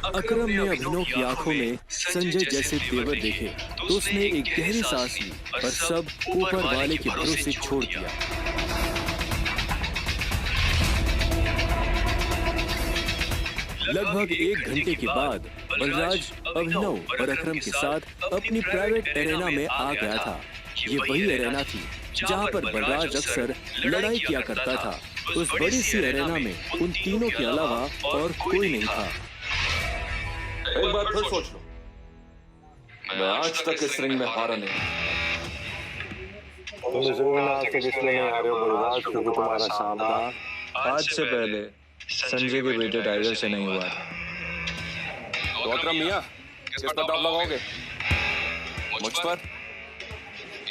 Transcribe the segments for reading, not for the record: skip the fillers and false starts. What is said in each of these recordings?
अकरम ने अभिनव की आंखों में संजय जैसे तेवर देखे तो उसने एक गहरी सांस ली और सब ऊपर वाले के भरोसे छोड़ दिया। लगभग 1 घंटे के बाद बलराज अभिनव और अकरम के साथ अपनी प्राइवेट एरेना में आ गया था। ये वही एरेना थी जहां पर बलराज अक्सर लड़ाई किया करता था। उस बड़ी सी एरेना में उन तीनों के अलावा और कोई नहीं था। एक बार फिर सोच लो, मैं आज तक इस रिंग में हारा नहीं। तुम इस रिंग में आज तक इसलिए नहीं हारे हो बलराज क्योंकि तुम्हारा सामना आज से पहले संजय के बेटे टाइगर से नहीं हुआ था। तो अकरम मियां, किस पर दाव लगाओगे? मुझ पर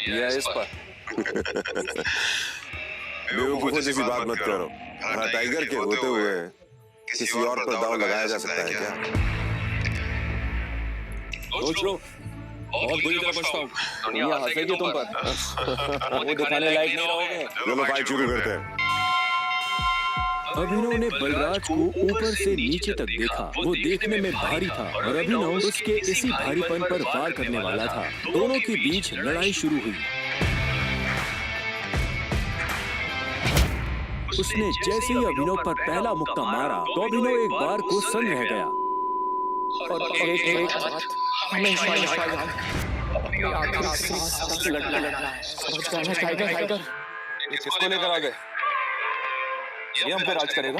या इस पर? बेवकूफों जैसी बात मत करो। हाँ, टाइगर के होते हुए किसी और पर दाव लगाया जा सकता है क्या? सोच लो, बहुत बुरी तरह पछताओ। दुनिया हंसेगी तुम पर। वो दिखाने लायक नहीं रहोगे। चलो फाइट शुरू करते हैं। अभिनव ने बलराज को ऊपर से नीचे तक देखा। वो देखने में भारी था और अभिनव उसके इसी भारीपन पर वार करने वाला था। दोनों के बीच लड़ाई शुरू हुई। उसने जैसे ही अभिनव पर पहला मुक्का मारा तो अभिनव एक बार को सन्न रह गया। और एक किसको लेकर आ गए? ये हम पे राज करेगा?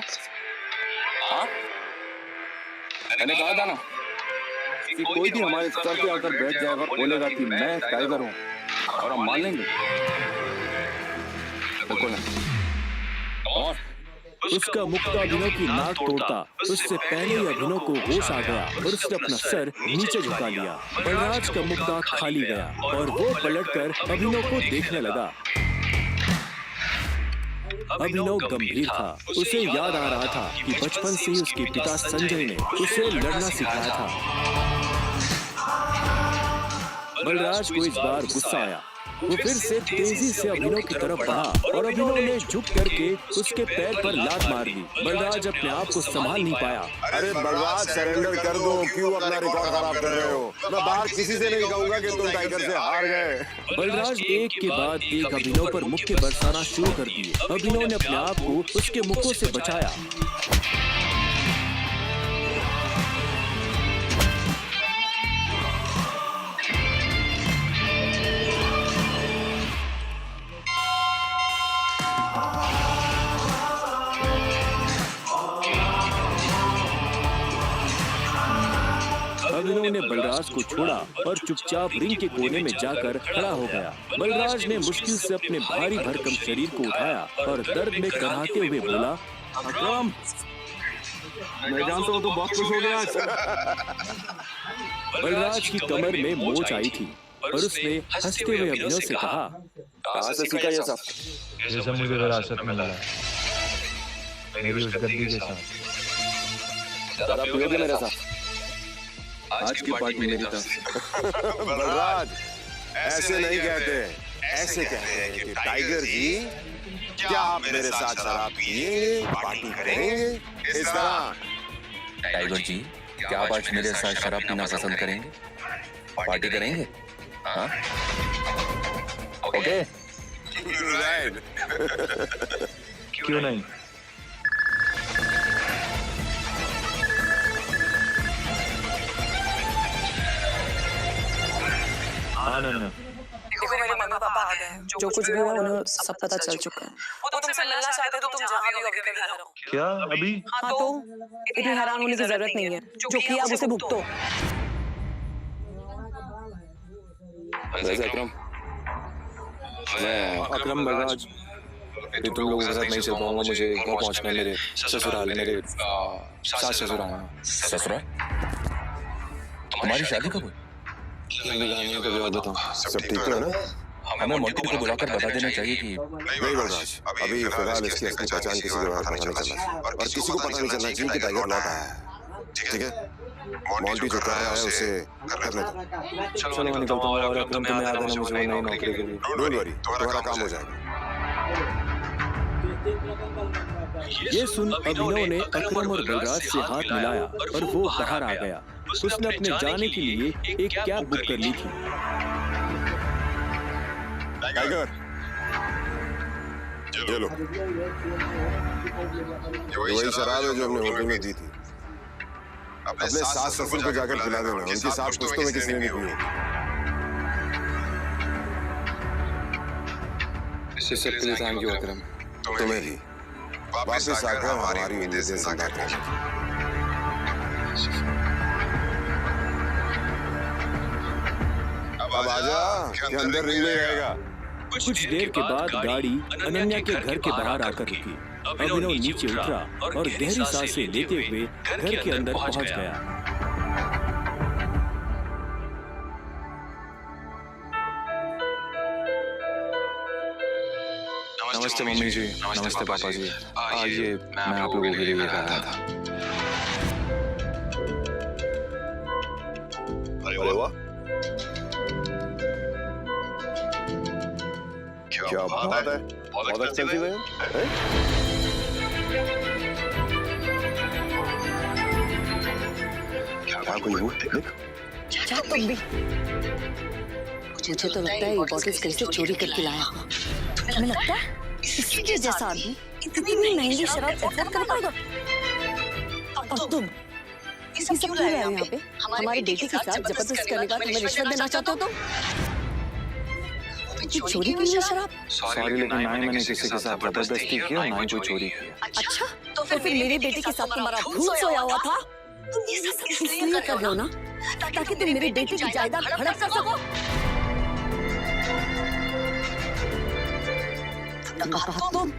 हाँ? मैंने कहा था ना कि कोई भी हमारे सर पे आकर बैठ जाएगा और बोलेगा कि मैं टाइगर हूँ और हम मान लेंगे। बिल्कुल नहीं। और उसका मुक्का अभिनव की नाक तोड़ता। उससे पहले ही अभिनव को होश आ गया और उसने अपना सर नीचे झुका लिया। बलराज का मुक्का खाली गया और वो पलटकर अभिनव को देखने लगा। अभिनव गंभीर था। उसे याद आ रहा था कि बचपन से ही उसके पिता संजय ने उसे लड़ना सिखाया था। बलराज को इस बार गुस्सा आया। वो फिर से तेजी से अभिनव की तरफ बढ़ा और अभिनव ने झुक करके उसके पैर पर लात मार दी। बलराज अपने आप को संभाल नहीं पाया। अरे बलराज, सरेंडर कर दो। क्यों अपना रिकॉर्ड खराब कर रहे हो? मैं बाहर किसी से नहीं कहूंगा कि तुम टाइगर से हार गए। बलराज एक के बाद एक अभिनव पर मुक्के बरसाना शुरू कर दिए। अभिनव ने अपने आप को उसके मुक्कों से बचाया। अभिनव ने बलराज को छोड़ा और चुपचाप रिंग के कोने में जाकर खड़ा हो गया। बलराज ने मुश्किल से अपने भारी भरकम शरीर को उठाया और दर्द में कराहते हुए बोला, अकरम, मैं जानता हूँ तो बहुत खुश हो गया आज। बलराज की कमर में मोच आई थी और उसने हंसते हुए अभिनव से कहा, कहाँ से सीखा ये सब? ये सब मुझे विरासत में मिला है, मेरी उस गद्दी के साथ। जरा पियोगे मेरे साथ? आज की पार्टी मेरी तरफ से। बलराज, ऐसे नहीं कहते। ऐसे कहते हैं कि टाइगर जी, क्या आप मेरे साथ शराब पिएंगे, पार्टी करेंगे? इस तरह। टाइगर जी, क्या आप आज मेरे साथ शराब पीना पसंद करेंगे? पार्टी करेंगे? हाँ? ओके? राइट। क्यों नहीं? देखो मेरे मम्मी पापा आ गए हैं। जो कुछ भी हुआ उन्हें सब पता चल चुका है। वो तुमसे मिलना चाहते तो तुम जहाँ भी हो अभी घर आओ। क्या अभी? हाँ तो इतनी हैरान होने की जरूरत नहीं है। जो किया उसे भुगतो। वैसे अकरम, मैं अकरम बलराज, तुम लोगों के साथ नहीं चल पाऊंगा। मुझे घर पहुंचना है। मेरे ससुराल, मेरे सास ससुर आना। ससुराल? हमारी शादी कब हुई? का विवाह बताओ। सब ठीक है ना? हमें मोंटी को बुलाकर बता देना चाहिए कि नहीं बलराज, अभी फिलहाल इसकी असली पहचान किसी के बाहर पता नहीं चलना और किसी को पता नहीं चलना चाहिए कि टाइगर लौट आया है। ठीक है? मॉन्टी जो कर रहा है उसे करने दो। चलो मैं निकलता हूँ और अकरम तुम्हें आ देना मुझे नई नौकरी के लिए। डोंट वरी, तुम्हारा काम हो जाएगा। ये सुन अभिनव ने अकरम और बलराज से हाथ मिलाया और वो बाहर आ गया। उसने अपने जाने के लिए एक कैब बुक कर ली थी। टाइगर, ये लो, वही शराब है जो हमने होटल में दी थी। अपने सास ससुर को जाकर पिला देना, उनकी सास पुश्तों में किसी ने नहीं पी होगी। इससे प्लीज थैंक यू अकरम। तुम्हें भी वापस आकर हमारी उम्मीदें जिंदा करना। अब आजा, के अंदर रिंग में रहेगा। कुछ देर के बाद गाड़ी अनन्या के घर के बाहर आकर रुकी। अभिनव नीचे उतरा और गहरी सांसें लेते हुए घर के अंदर पहुंच गया। नमस्ते मम्मी जी, नमस्ते पापा जी। आइए, मैं आप लोगों के लिए लेकर आया था। अरे वाह, क्या बात है, बहुत एक्सपेंसिव है। क्या कोई हुआ? देख, क्या तुम भी? मुझे तो लगता है ये बॉटल्स कैसे चोरी करके लाया। तुम्हें लगता है इसके जैसा आदमी इतनी महंगी शराब अफोर्ड कर पाएगा? और तुम ये सब क्यों लाए यहाँ पे? हमारी बेटी के साथ जबरदस्ती करने का तुम्हें रिश्वत देना चाहते हो तुम? चोरी की है शराब? सॉरी, लेकिन ना ही मैंने किसी के साथ जबरदस्ती की और ना ही कोई चोरी की। अच्छा, तो फिर मेरी बेटी के साथ तुम्हारा भूत सोया हुआ था? तुम ये सब इसलिए कर रहे हो ना ताकि तुम मेरी बेटी की जायदाद हड़प कर सको? तुम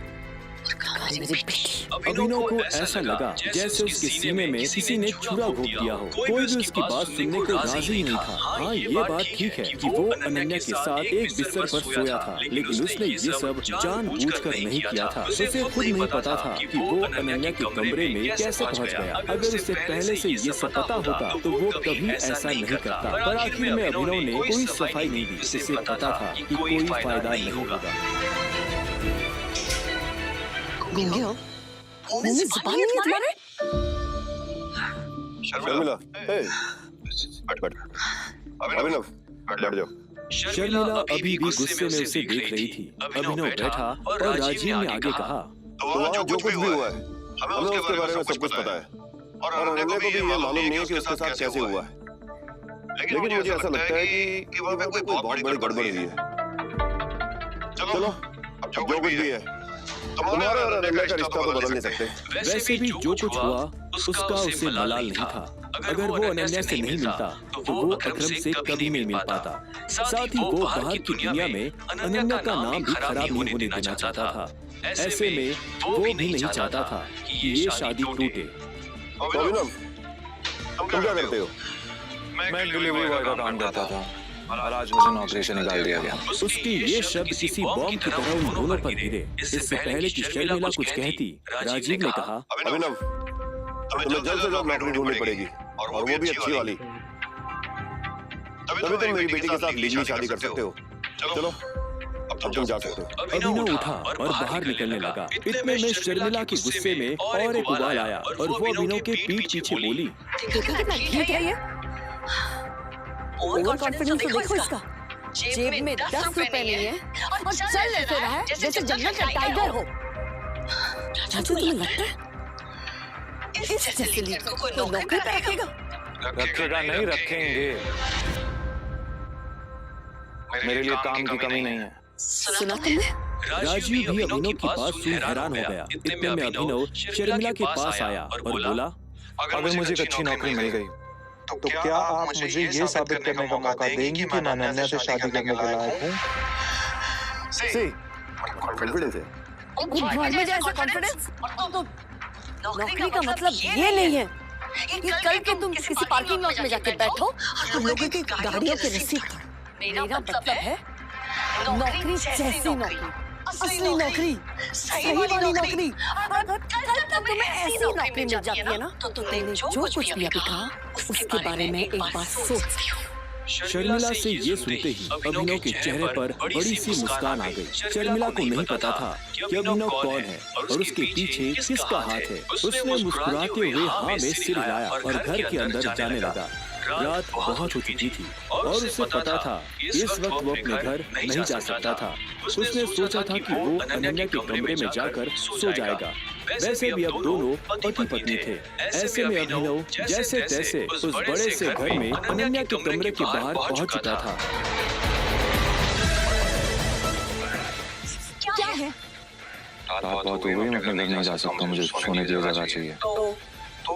अभिनव को ऐसा लगा जैसे उसके सीने में किसी ने छुरा घोंप दिया हो। कोई भी उसकी बात सुनने को राजी ही नहीं था। हाँ, ये बात ठीक है कि वो अनन्या के साथ एक बिस्तर पर सोया था, लेकिन उसने ये सब जानबूझकर नहीं किया था। उसे खुद नहीं पता था कि वो अनन्या के कमरे में कैसे पहुंच गया। अगर उसे पहले से ये सब पता होता तो वो कभी ऐसा नहीं करता। पर आखिर में अभिनव ने कोई सफाई नहीं दी। उसे पता था कि कोई फायदा नहीं होगा। गूंगे हो? मुंह में जुबान नहीं है तुम्हारे? शर्मिला, अभिनव, बैठ जाओ। शर्मिला अभी भी गुस्से में उसे देख रही थी। अभिनव बैठा और राजीव ने आगे कहा, तो वहाँ जो कुछ भी हुआ है, हमें उसके बारे में सब कुछ पता है और अनन्या को भी ये मालूम नहीं है कि उसके साथ कैसे हुआ है। लेकिन मुझे ऐसा लगता है कि वहाँ पे कोई बहुत बड़ी गड़बड़ हुई है। चलो, अब जो कुछ भी है, तुम्हारे और अनन्या का रिश्ता तो बदल नहीं सकते। वैसे भी जो कुछ हुआ उसका उसे मलाल नहीं था। अगर वो अनन्या से नहीं मिलता तो वो अकरम से कभी नहीं मिल पाता। साथ ही वो बाहर की दुनिया में अनन्या का नाम भी खराब नहीं होने देना चाहता था। ऐसे में वो भी नहीं चाहता था कि ये शादी टूटे। अभिनव, तुम क्या करते हो? मैं डिलीवरी बॉय का काम करता था और आज मुझे नौकरी से निकाल दिया गया। उसके ये शब्द किसी बॉम्ब की तरह उन दोनों पर गिरे। इससे पहले कि शर्मिला कुछ कहती, राजीव ने कहा, अभिनव, तुम्हें जल्द से जल्द नौकरी ढूंढनी पड़ेगी और वो भी अच्छी वाली। तभी तुम मेरी बेटी के साथ लीगली शादी कर सकते हो। चलो, अब तुम जा सकते हो। अभिनव उठा और बाहर निकलने लगा। इतने में शर्मिला के गुस्से में और एक उबाल आया और वो अभिनव के पीठ पीछे बोली, देखो कितना घिन है ये। ओवर कॉन्फिडेंस तो देखो इसका। जेब में 10 रुपए नहीं है और चल ऐसे रहा है जैसे जंगल का टाइगर हो। चाचू, तुम्हें लगता है इस जैसे लीड को कोई नौकरी पे रखेगा? रखेगा नहीं, रखेंगे। मेरे लिए काम की कमी नहीं है। सुना तुमने? राजीव भी अभिनव की बात सुन हैरान हो गया। इतने में अभिनव शर्मिला के पास आया और बोला, अगर मुझे एक अच्छी नौकरी मिल गई तो क्या आप मुझे ये साबित करने का मौका देंगी कि मैं अनन्या से शादी करने के लायक हूँ? कॉन्फिडेंस है। घर में जैसा कॉन्फिडेंस? नौकरी का मतलब ये नहीं है कि कल के तुम किसी पार्किंग लॉट में जाके बैठो और लोगों की गाड़ियों की रसीद करो। मेरा मतलब है नौकरी जैसी नौकरी, असली नौकरी, सही वाली नौकरी। अगर कल तक तुम्हें ऐसी नौकरी मिल जाती है ना तो तुमने जो कुछ भी अभी कहा उसके बारे में एक बार सोच। शर्मिला से ये सुनते ही अभिनव के चेहरे पर बड़ी सी मुस्कान आ गई। शर्मिला को नहीं पता था कि अभिनव कौन है और उसके पीछे किसका हाथ है। उसने मुस्कुराते हुए हाँ में सिर हिलाया और घर के अंदर जाने लगा। रात बहुत हो चुकी थी और उसे पता था इस वक्त वो अपने घर नहीं जा सकता था। उसने सोचा था कि वो अनन्या के कमरे में जाकर सो जाएगा। वैसे भी अब दोनों पति पत्नी थे। ऐसे में अभिनव जैसे तैसे उस बड़े से घर में अनन्या के कमरे के बाहर पहुंच चुका था। क्या है? रात बहुत हो गई, मैं अपने घर नहीं जा सकता, मुझे सोने की जगह चाहिए। तो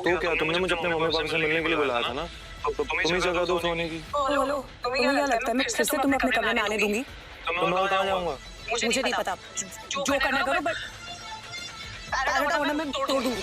क्या तुमने मुझे अपने मम्मी पापा से मिलने के लिए बुलाया था ना? तो तुम ही जगह दो सोने की। हेलो, तुम्हें क्या लगता है मैं फिर से तुम्हें अपने कमरे में आने दूंगी? तो मैं कहाँ जाऊंगा? मुझे नहीं पता, जो करना करो, बट पैराडाउन मैं तोड़ दूंगी।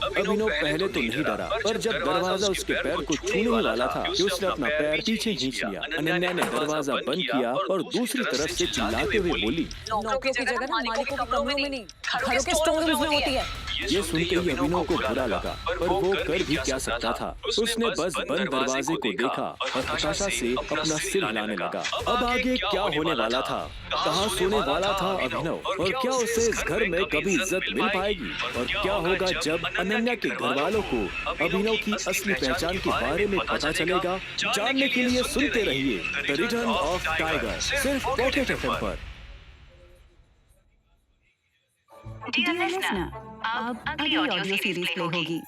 अभिनव पहले तो नहीं डरा, पर जब दरवाजा उसके पैर को छूने ही वाला था कि उसने अपना पैर पीछे खींच लिया। अनन्या ने दरवाजा बंद किया और दूसरी तरफ से चिल्लाते हुए बोली, नौकरों की जगह ना मालिकों के कमरों में नहीं, घरों के स्टोर रूम्स में होती है। ये सुनते ही अभिनव को बुरा लगा, पर वो कर भी क्या सकता था। उसने बस बंद दरवाजे को देखा और हताशा से अपना सिर हिलाने लगा। अब आगे क्या होने वाला था, कहाँ सोने वाला था अभिनव, और क्या उसे इस घर में कभी इज्जत मिल पाएगी, और क्या होगा जब अनन्या के घर वालों को अभिनव की असली पहचान के बारे में पता चलेगा। जानने के लिए सुनते रहिए द रिटर्न ऑफ टाइगर, सिर्फ पॉकेट एफएम पर। डियर लिसनर, अब अगली ऑडियो सीरीज प्ले होगी।